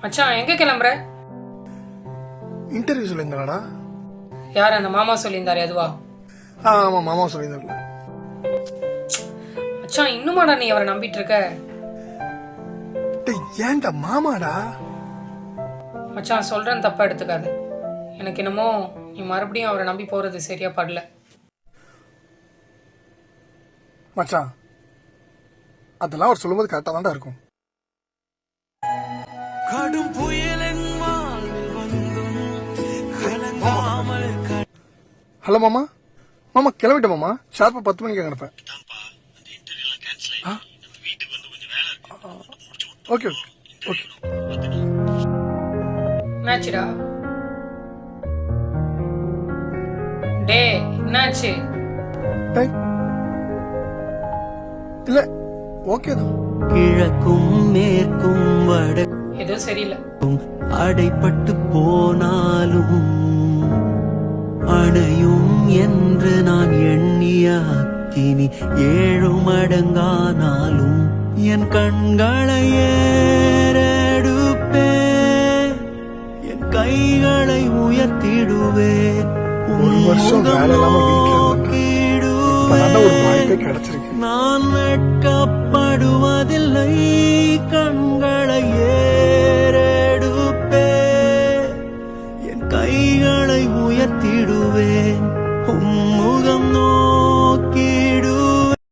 மச்சான் எங்க கிளம்புற? இன்டர்வியூ சொல்லியிருந்தாடா. யார் அந்த மாமா சொல்லியிருந்தாரு அதுவா? ஆமா மாமா சொல்லியிருந்தாருல. மச்சான் இன்னுமாடா நீ அவரை நம்பிட்டு இருக்க? ஏன்டா மாமாடா? மச்சான் சொல்றேன்னு தப்பா எடுத்துக்காது. எனக்கு என்னமோ நீ மறுபடியும் அவரை நம்பி போறது சரியா படல. மச்சான் அதெல்லாம் அவர் சொல்லும்போது கரெக்டா தான்டா இருக்கும். கடும் ஹலோ மாமா. மாமா கிளம்பிட்ட மாமா. ஷார்ப்பா 10 மணிக்கு கிடப்பேன். Okay okay. என்னாச்சுடா? டே என்னாச்சு? இல்ல ஓகே தான். கிழக்கும் மேற்கும் வட ஏதோ சரியில்லை. அடைப்பட்டு போனாலும் அணையும் என்று நான் எண்ணிய அக்கினி 7 மடங்கானாலும் என் கண்களை ஏறெடுப்பேன், என் கைகளை உயர்த்திடுவேன். ஒரு வருஷம் வேலை இல்லாம வீட்டுல ஒரு வாய்ப்பே கிடைச்சிருக்கு. நான் வெட்கப்படுவதில்லை, கண்களை